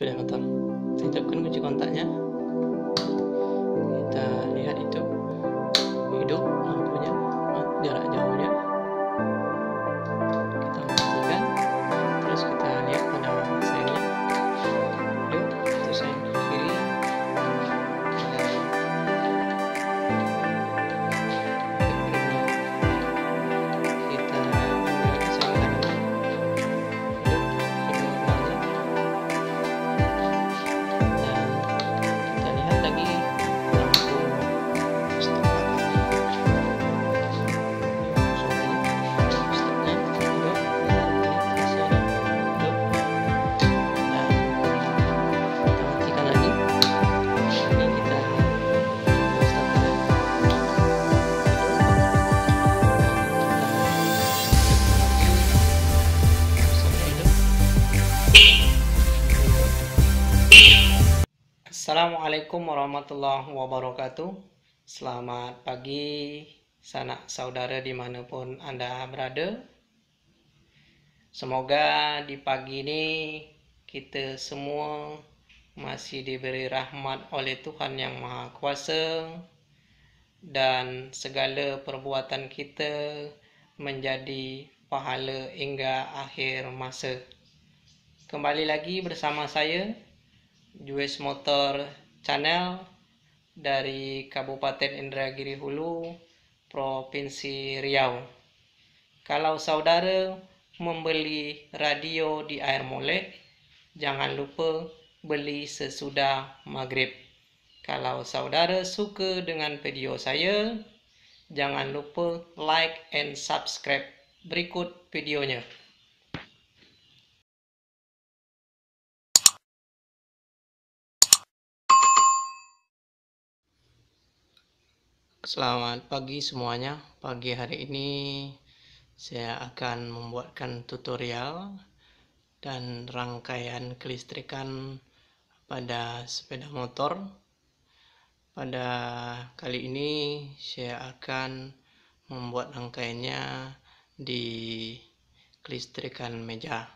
Sepeda motor. Saya hidupkan kunci kontaknya. Kita lihat itu hidup lampunya, jarak jauhnya. Kita matikan. Terus kita lihat pada seinnya. Yuk, itu sein kiri. Kita ambil sein kanan. Hidup normalnya. Dan kita lihat lagi lampu stop belakang. Stopnya hidup. Assalamualaikum warahmatullahi wabarakatuh. Selamat pagi sanak saudara dimanapun Anda berada. Semoga di pagi ini kita semua masih diberi rahmat oleh Tuhan Yang Maha Kuasa dan segala perbuatan kita menjadi pahala hingga akhir masa. Kembali lagi bersama saya Juwes Motor Channel dari Kabupaten Indragiri Hulu, Provinsi Riau. Kalau saudara membeli radio di Air Molek, jangan lupa beli sesudah maghrib. Kalau saudara suka dengan video saya, jangan lupa like and subscribe. Berikut videonya. Selamat pagi semuanya. Pagi hari ini saya akan membuatkan tutorial dan rangkaian kelistrikan pada sepeda motor. Pada kali ini saya akan membuat rangkaiannya di kelistrikan meja.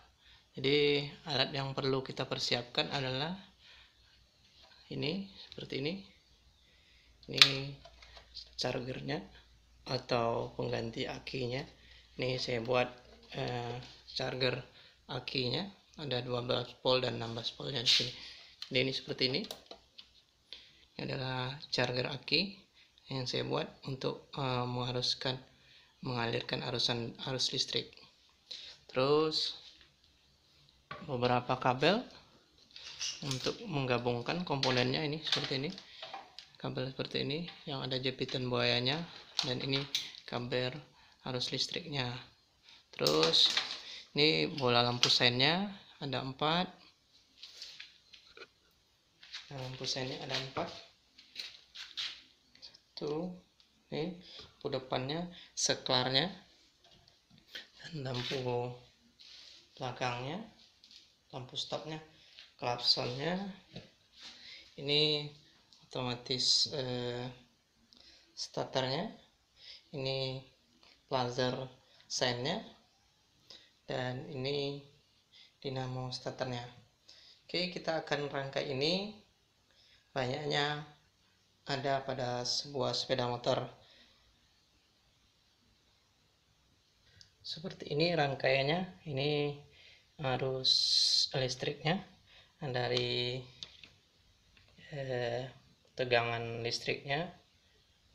Jadi alat yang perlu kita persiapkan adalah ini, seperti ini. Ini chargernya atau pengganti akinya. Ini saya buat charger akinya, ada 12 volt dan 16 voltnya di sini. Jadi ini seperti ini. Ini adalah charger aki yang saya buat untuk mengalirkan arus listrik. Terus beberapa kabel untuk menggabungkan komponennya, ini seperti ini. Kabel seperti ini yang ada jepitan buayanya, dan ini kabel arus listriknya. Terus ini bola lampu seinnya ada 4. Lampu seinnya ada 4. Satu, ini lampu depannya, seklarnya, dan lampu belakangnya, lampu stopnya, klaksonnya. Ini otomatis starternya, ini plazer seinnya, dan ini dinamo starternya. Oke, kita akan rangkai ini. Banyaknya ada pada sebuah sepeda motor. Seperti ini rangkaiannya. Ini arus listriknya dari tegangan listriknya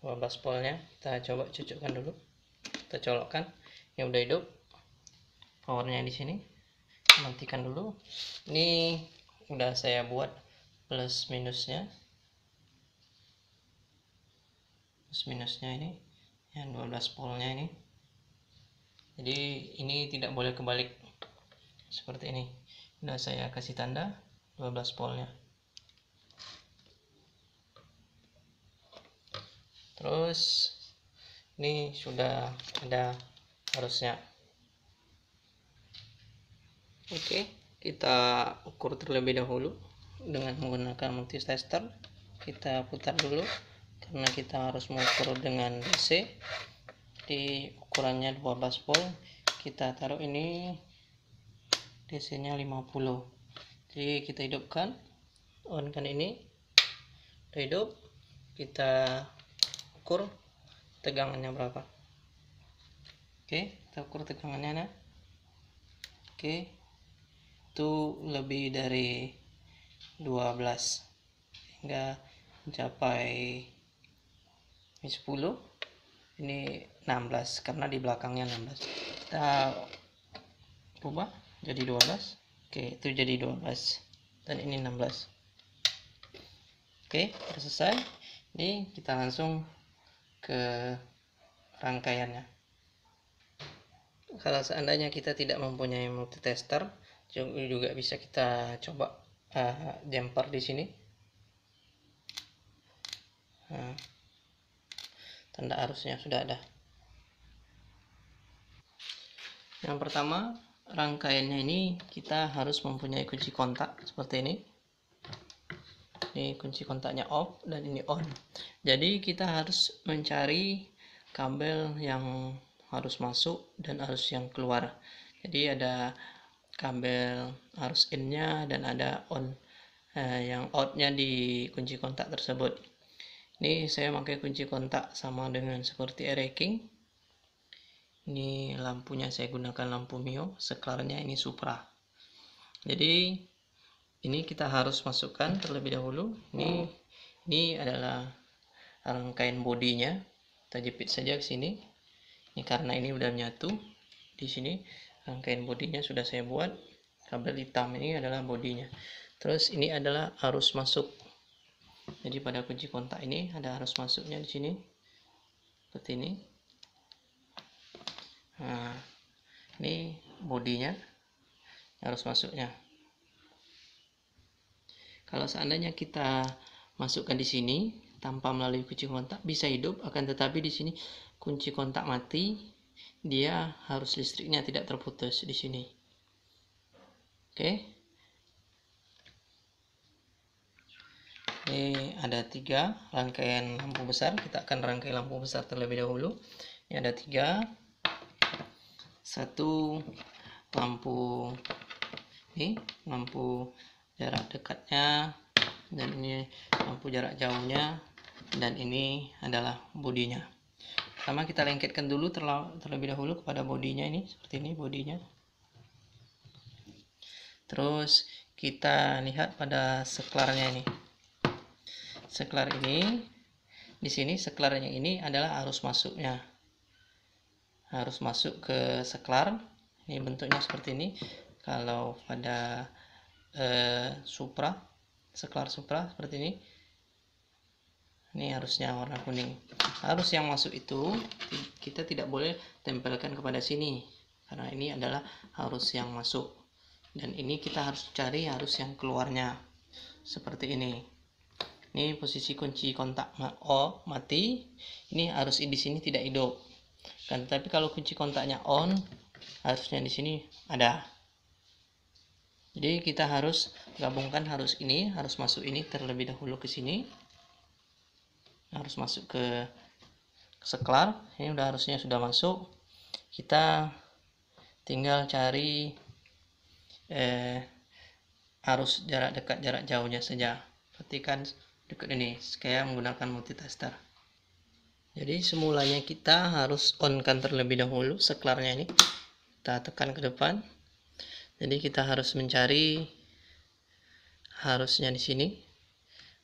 12 voltnya. Kita coba cucukkan dulu, kita colokkan. Ini udah hidup, powernya di sini. Matikan dulu. Ini udah saya buat plus minusnya ini yang 12 voltnya ini. Jadi ini tidak boleh kebalik seperti ini. Udah saya kasih tanda 12 voltnya. Terus ini sudah ada arusnya. Oke, kita ukur terlebih dahulu dengan menggunakan multitester. Kita putar dulu karena kita harus mengukur dengan DC. Di ukurannya 12 volt, kita taruh ini DC nya 50. Jadi kita hidupkan, on kan ini, udah hidup, kita ukur tegangannya berapa. Oke, kita ukur tegangannya. Oke, itu lebih dari 12 hingga mencapai 10. Ini 16 karena di belakangnya 16. Kita rubah jadi 12. Oke, itu jadi 12 dan ini 16. Oke, sudah selesai. Ini kita langsung ke rangkaiannya. Kalau seandainya kita tidak mempunyai multitester, juga bisa kita coba jumper di sini. Nah, tanda arusnya sudah ada. Yang pertama, rangkaiannya ini kita harus mempunyai kunci kontak seperti ini. Ini kunci kontaknya off dan ini on. Jadi kita harus mencari kabel yang harus masuk dan arus yang keluar. Jadi ada kabel arus in-nya dan ada on yang out-nya di kunci kontak tersebut. Ini saya pakai kunci kontak sama dengan seperti King. Ini lampunya saya gunakan lampu Mio, seklarnya ini Supra. Jadi ini kita harus masukkan terlebih dahulu. Ini adalah rangkaian bodinya. Kita jepit saja ke sini. Ini karena ini udah menyatu. Di sini rangkaian bodinya sudah saya buat. Kabel hitam ini adalah bodinya. Terus ini adalah arus masuk. Jadi pada kunci kontak ini ada arus masuknya di sini. Seperti ini. Nah, ini bodinya, arus masuknya. Kalau seandainya kita masukkan di sini tanpa melalui kunci kontak bisa hidup, akan tetapi di sini kunci kontak mati, dia harus listriknya tidak terputus di sini. Oke. Ini ada 3 rangkaian lampu besar. Kita akan rangkai lampu besar terlebih dahulu. Ini ada 3. 1 lampu ini, lampu jarak dekatnya, dan ini lampu jarak jauhnya, dan ini adalah bodinya. Pertama kita lengketkan dulu terlebih dahulu kepada bodinya ini, seperti ini bodinya. Terus kita lihat pada seklarnya ini. Seklar ini, di sini seklarnya ini adalah arus masuknya. Harus masuk ke seklar. Ini bentuknya seperti ini. Kalau pada Supra, seklar Supra seperti ini. Ini harusnya warna kuning. Arus yang masuk itu kita tidak boleh tempelkan kepada sini, karena ini adalah arus yang masuk. Dan ini kita harus cari arus yang keluarnya. Seperti ini. Ini posisi kunci kontak mati. Ini arus di sini tidak hidup. Kan, tapi kalau kunci kontaknya on, arusnya di sini ada. Jadi kita harus gabungkan arus ini, harus masuk ini terlebih dahulu ke sini. Harus masuk ke seklar. Ini udah harusnya sudah masuk. Kita tinggal cari arus jarak dekat jarak jauhnya saja. Perhatikan dekat ini, saya menggunakan multitester. Jadi semulanya kita harus on kan terlebih dahulu seklarnya ini. Kita tekan ke depan. Jadi kita harus mencari harusnya di sini.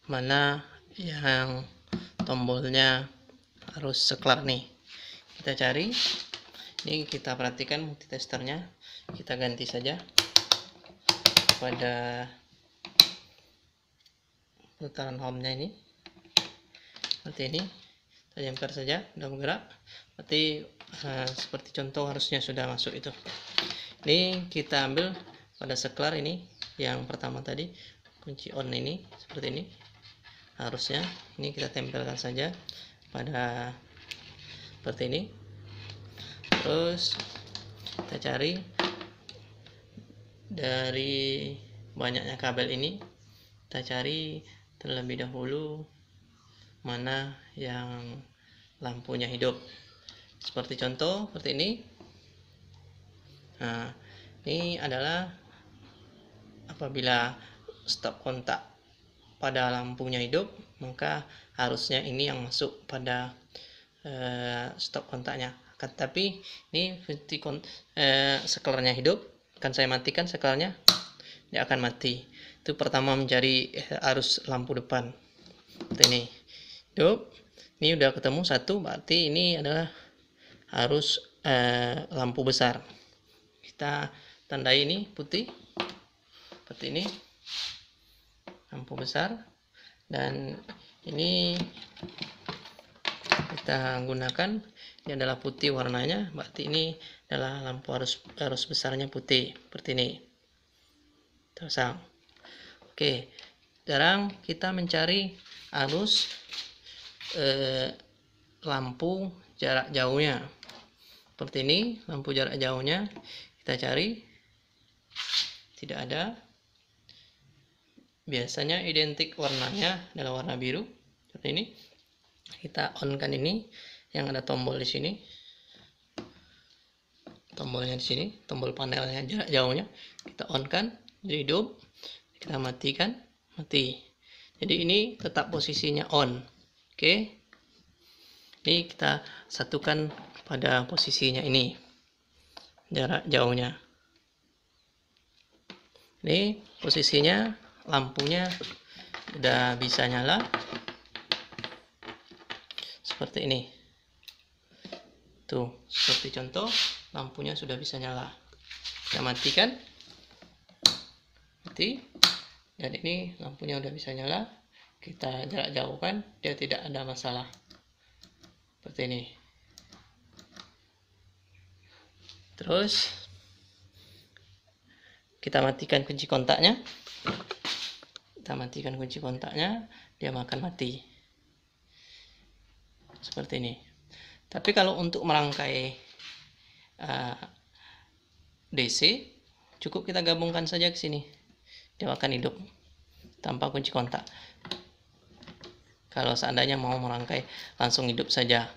Mana yang tombolnya harus seklar nih. Kita cari. Ini kita perhatikan multitesternya. Kita ganti saja pada putaran home-nya ini. Seperti ini. Kita jumper saja, sudah bergerak. Berarti seperti contoh harusnya sudah masuk itu. Ini kita ambil pada seklar ini yang pertama tadi, kunci on ini seperti ini. Harusnya ini kita tempelkan saja pada seperti ini. Terus kita cari dari banyaknya kabel ini, kita cari terlebih dahulu mana yang lampunya hidup. Seperti contoh seperti ini. Nah, ini adalah apabila stop kontak pada lampunya hidup, maka harusnya ini yang masuk pada stop kontaknya. Tapi ini seklarnya hidup, akan saya matikan seklarnya, dia akan mati. Itu pertama mencari arus lampu depan. Seperti ini hidup, ini udah ketemu satu, berarti ini adalah arus lampu besar. Kita tandai ini putih seperti ini, lampu besar. Dan ini kita gunakan, ini adalah putih warnanya, berarti ini adalah lampu arus besarnya putih seperti ini. Terpasang. Oke, sekarang kita mencari arus lampu jarak jauhnya. Seperti ini, lampu jarak jauhnya kita cari, tidak ada. Biasanya identik warnanya adalah warna biru seperti ini. Kita on kan ini, yang ada tombol di sini, tombolnya di sini, tombol panelnya jarak jauhnya kita on kan, jadi hidup. Kita matikan, mati. Jadi ini tetap posisinya on. Oke, ini kita satukan pada posisinya ini, jarak jauhnya. Ini posisinya, lampunya udah bisa nyala seperti ini. Tuh, seperti contoh, lampunya sudah bisa nyala. Kita matikan, mati. Dan ini lampunya udah bisa nyala. Kita jarak jauhkan, dia tidak ada masalah. Seperti ini. Terus kita matikan kunci kontaknya. Kita matikan kunci kontaknya, dia akan mati. Seperti ini. Tapi kalau untuk merangkai DC, cukup kita gabungkan saja ke sini, dia akan hidup tanpa kunci kontak. Kalau seandainya mau merangkai, langsung hidup saja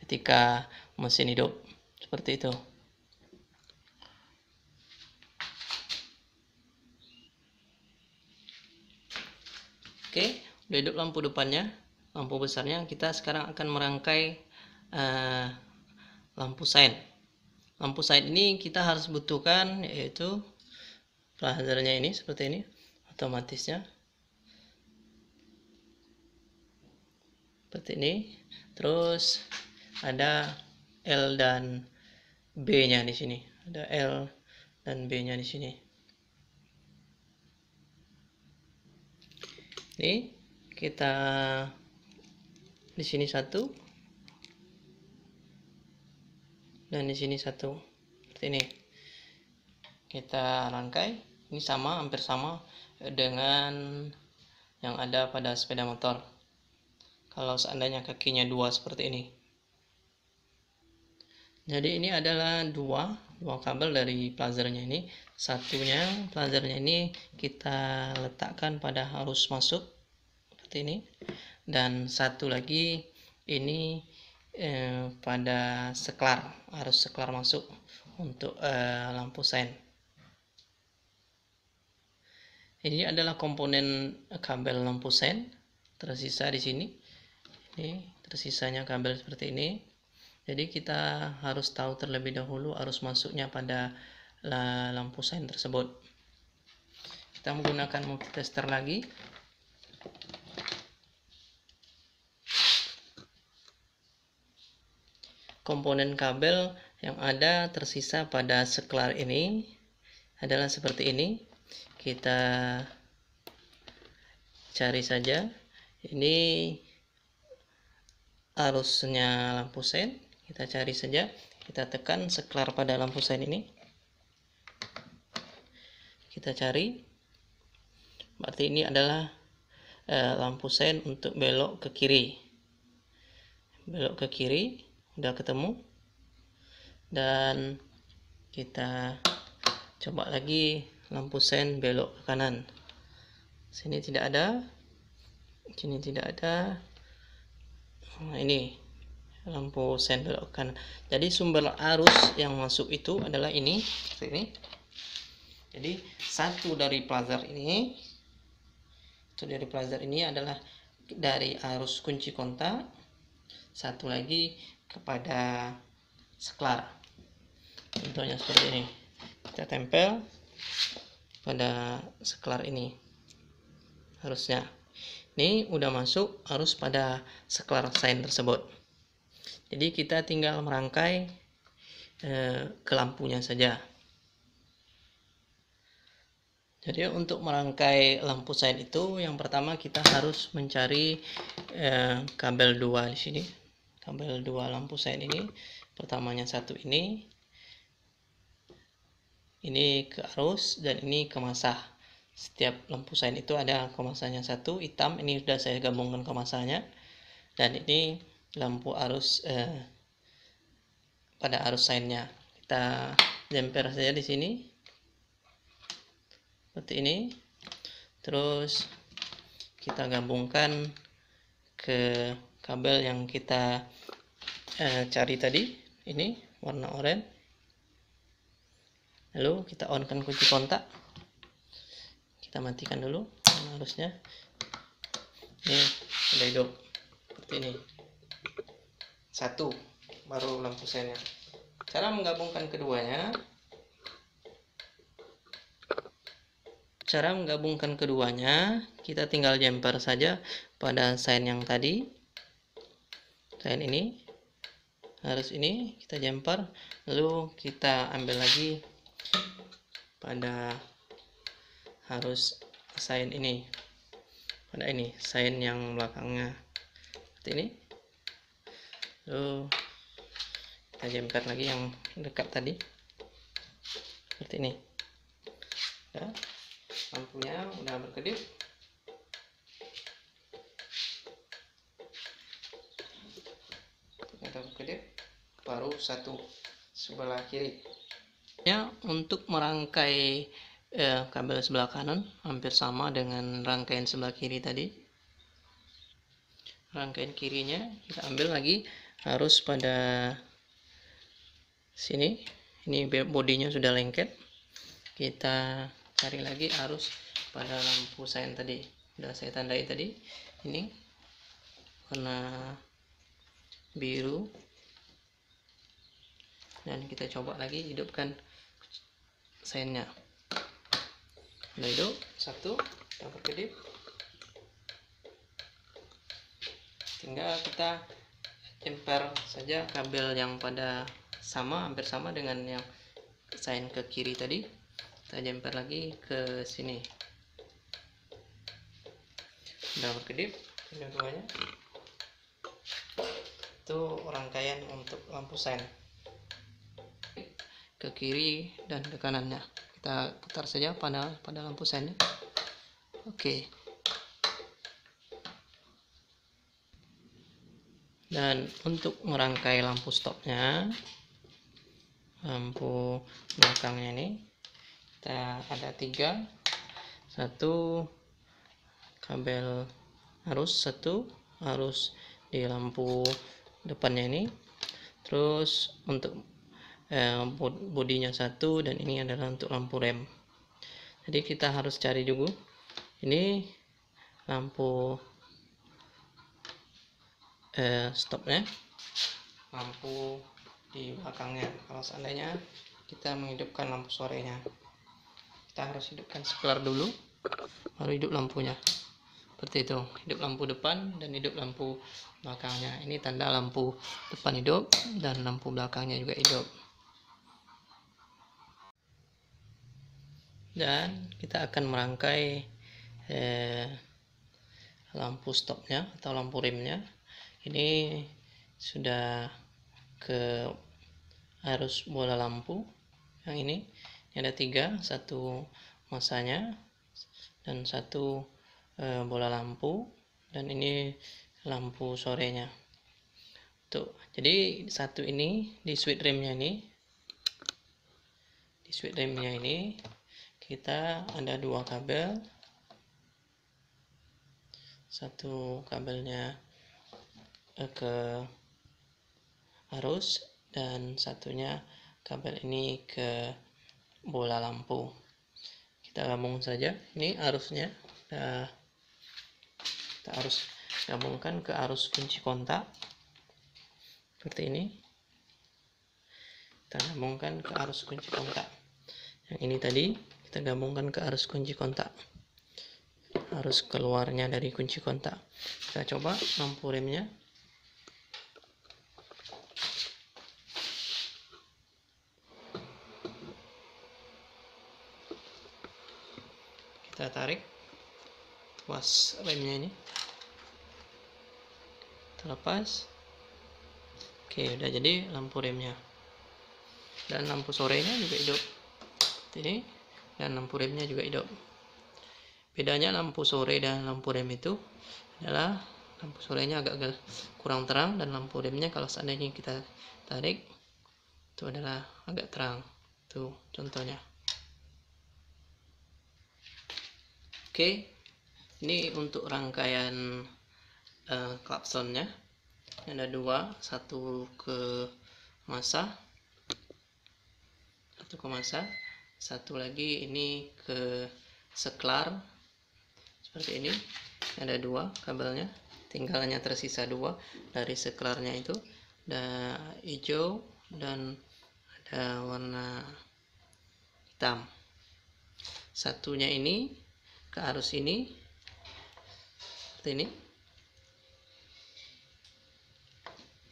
ketika mesin hidup, seperti itu. Oke, udah hidup lampu depannya, lampu besarnya. Kita sekarang akan merangkai lampu sign. Lampu sign ini kita harus butuhkan, yaitu plazernya ini seperti ini, otomatisnya seperti ini. Terus ada L dan B nya di sini, ada L dan B nya di sini. Ini kita di sini satu dan di sini satu, seperti ini. Kita rangkai, ini sama, hampir sama dengan yang ada pada sepeda motor. Kalau seandainya kakinya dua seperti ini. Jadi ini adalah dua kabel dari plazernya ini. Satunya plazernya ini kita letakkan pada arus masuk seperti ini, dan satu lagi ini pada seklar, arus seklar masuk untuk lampu sein. Ini adalah komponen kabel lampu sein tersisa di sini. Ini tersisanya kabel seperti ini. Jadi kita harus tahu terlebih dahulu arus masuknya pada lampu sein tersebut. Kita menggunakan multitester lagi. Komponen kabel yang ada tersisa pada seklar ini adalah seperti ini. Kita cari saja. Ini arusnya lampu sein. Kita cari saja. Kita tekan seklar pada lampu sein ini. Kita cari. Berarti ini adalah lampu sein untuk belok ke kiri. Belok ke kiri, udah ketemu. Dan kita coba lagi lampu sein belok ke kanan. Sini tidak ada. Sini tidak ada. Nah, ini lampu sein belok ke kanan. Jadi sumber arus yang masuk itu adalah ini, seperti ini. Jadi satu dari pelajar ini adalah dari arus kunci kontak, satu lagi kepada saklar. Contohnya seperti ini, kita tempel pada saklar ini harusnya. Ini udah masuk arus pada saklar sign tersebut. Jadi kita tinggal merangkai ke lampunya saja. Jadi untuk merangkai lampu sign itu, yang pertama kita harus mencari kabel 2 di sini. Kabel 2 lampu sign ini, pertamanya satu ini ke arus dan ini ke masa. Setiap lampu sign itu ada kemasannya satu hitam, ini sudah saya gabungkan kemasannya. Dan ini lampu arus pada arus signnya. Kita jemper saja di sini seperti ini. Terus kita gabungkan ke kabel yang kita cari tadi, ini warna oranye. Lalu kita on-kan kunci kontak, kita matikan dulu arusnya. Ini sudah hidup seperti ini, satu baru lampu seinnya. Cara menggabungkan keduanya, kita tinggal jumper saja pada sign yang tadi. Sign ini, harus ini kita jumper, lalu kita ambil lagi pada harus sign ini, pada ini sign yang belakangnya seperti ini. Lalu kita jumper lagi yang dekat tadi seperti ini. Ya, lampunya udah berkedip. Baru satu sebelah kiri. Ya, untuk merangkai kabel sebelah kanan hampir sama dengan rangkaian sebelah kiri tadi. Rangkaian kirinya kita ambil lagi harus pada sini. Ini bodinya sudah lengket. Kita cari lagi arus pada lampu sign tadi, sudah saya tandai tadi. Ini warna biru, dan kita coba lagi hidupkan signnya. Sudah hidup satu, kita berkedip. Tinggal kita jumper saja kabel yang pada hampir sama dengan yang sign ke kiri tadi. Kita jumper lagi ke sini. Sudah berkedip kedua-duanya. Itu rangkaian untuk lampu sign ke kiri dan ke kanannya. Kita putar saja pada lampu sign. Oke. Dan untuk merangkai lampu stopnya, lampu belakangnya ini, kita ada 3. Satu kabel satu arus di lampu depannya ini. Terus untuk bodinya satu, dan ini adalah untuk lampu rem. Jadi kita harus cari dulu ini lampu stopnya, lampu di belakangnya. Kalau seandainya kita menghidupkan lampu sorenya, kita harus hidupkan saklar dulu, baru hidup lampunya. Seperti itu, hidup lampu depan dan hidup lampu belakangnya. Ini tanda lampu depan hidup dan lampu belakangnya juga hidup. Dan kita akan merangkai lampu stopnya atau lampu remnya. Ini sudah ke arus bola lampu yang ini ada 3, satu masanya dan satu bola lampu, dan ini lampu sorenya. Tuh, jadi satu ini di switch remnya ini, kita ada 2 kabel. Satu kabelnya ke arus dan satunya kabel ini ke bola lampu. kita gabung saja. Ini arusnya, kita harus gabungkan ke arus kunci kontak seperti ini. Kita gabungkan ke arus kunci kontak. Yang ini tadi kita gabungkan ke arus kunci kontak, arus keluarnya dari kunci kontak. Kita coba lampu remnya. Kita tarik tuas remnya ini, terlepas. Oke, udah jadi lampu remnya. Dan lampu sorenya juga hidup ini, dan lampu remnya juga hidup. Bedanya lampu sore dan lampu rem itu adalah lampu sorenya agak kurang terang, dan lampu remnya kalau seandainya kita tarik itu adalah agak terang. Tuh contohnya. Oke, ini untuk rangkaian klaksonnya. Ada dua, satu ke masa, satu lagi ini ke seklar seperti ini. Ada dua kabelnya, tinggal hanya tersisa dua dari seklarnya itu, ada hijau dan ada warna hitam. Satunya ini ke arus ini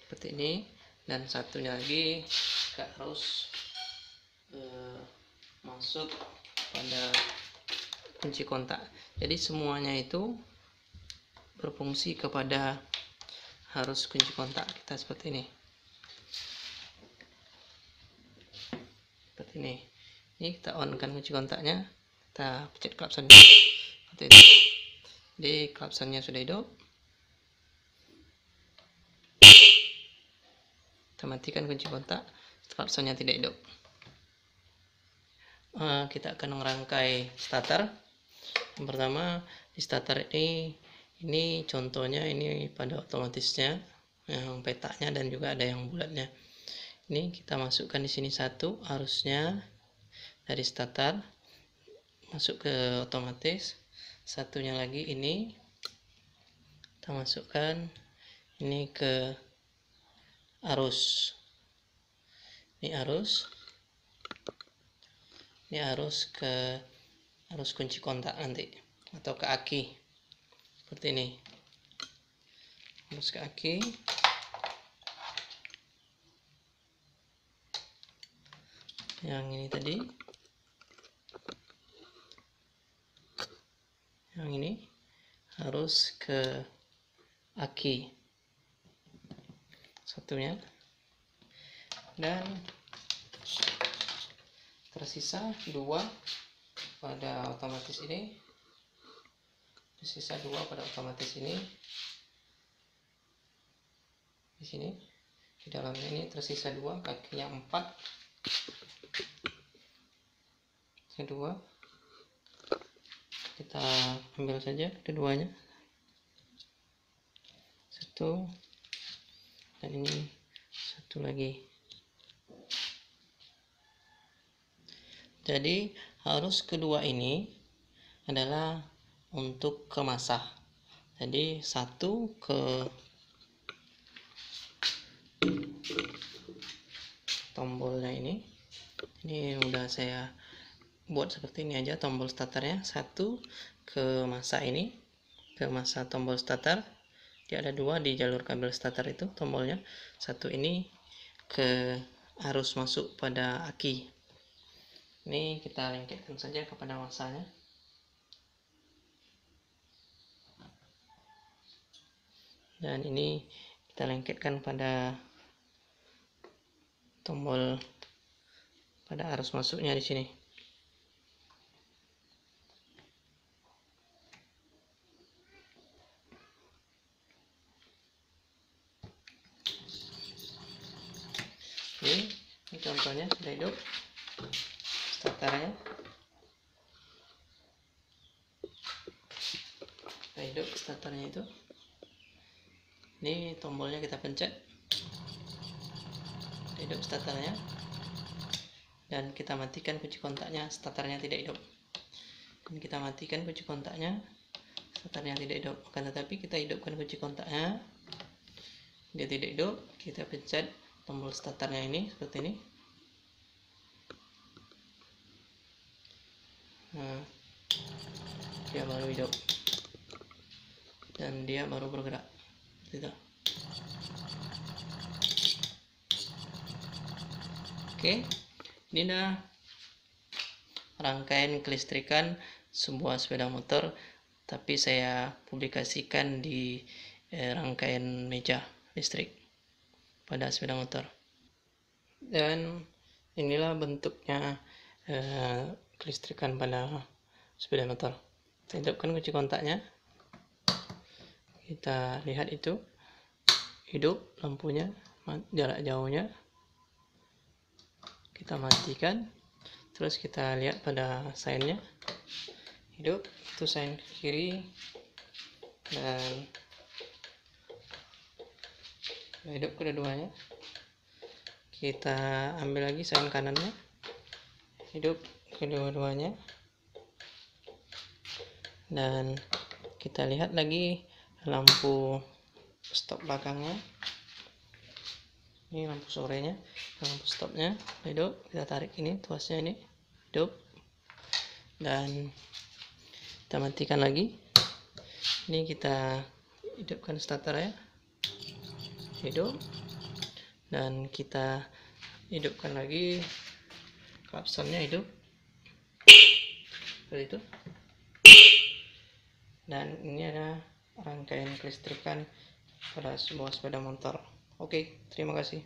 seperti ini, dan satunya lagi ke arus masuk pada kunci kontak. Jadi semuanya itu berfungsi kepada arus kunci kontak kita seperti ini. Ini kita on kan kunci kontaknya, kita pencet klakson seperti ini. Jadi klaksonnya sudah hidup. Kita matikan kunci kontak, klaksonnya tidak hidup. Kita akan merangkai starter. Yang pertama di starter ini contohnya, ini pada otomatisnya, yang petaknya dan juga ada yang bulatnya. Ini kita masukkan di sini satu arusnya dari starter masuk ke otomatis. Satunya lagi ini kita masukkan ini ke arus. Ini arus ke arus kunci kontak nanti, atau ke aki seperti ini. Arus ke aki. Yang ini tadi, yang ini harus ke aki satunya, dan tersisa dua pada otomatis ini. Tersisa dua pada otomatis ini. Di sini di dalamnya ini tersisa dua, kakinya 4. Kedua kita ambil saja keduanya, satu, dan ini satu lagi. Jadi arus kedua ini adalah untuk ke masa. Jadi satu ke tombolnya ini udah saya buat seperti ini aja, tombol starternya. Satu ke masa ini, ke masa tombol starter. Dia ada dua di jalur kabel starter itu tombolnya. Satu ini ke arus masuk pada aki. Ini kita lengketkan saja kepada masanya. Dan ini kita lengketkan pada tombol pada arus masuknya di sini. Ini contohnya sudah hidup starternya. Sudah hidup starternya itu. Ini tombolnya kita pencet, hidup starternya, dan kita matikan kunci kontaknya, starternya tidak hidup. Dan kita matikan kunci kontaknya. Starternya tidak hidup, akan tetapi kita hidupkan kunci kontaknya, dia tidak hidup. Kita pencet tombol starternya ini seperti ini. Nah, dia baru hidup dan dia baru bergerak seperti itu. Oke, ini dah rangkaian kelistrikan sebuah sepeda motor, tapi saya publikasikan di rangkaian meja listrik pada sepeda motor. Dan inilah bentuknya kelistrikan pada sepeda motor. Kita hidupkan kunci kontaknya, kita lihat itu hidup lampunya, jarak jauhnya. Kita matikan, terus kita lihat pada sainnya, hidup, itu sain kiri, dan hidup kedua-duanya. Kita ambil lagi sain kanannya, hidup kedua-duanya. Dan kita lihat lagi lampu stop belakangnya, ini lampu sorenya, lampu stopnya hidup. Kita tarik ini tuasnya, ini hidup, dan kita matikan lagi. Ini kita hidupkan starternya, hidup, dan kita hidupkan lagi klakson,nya hidup seperti itu. Dan ini ada rangkaian kelistrikan pada sebuah sepeda motor. Oke, terima kasih.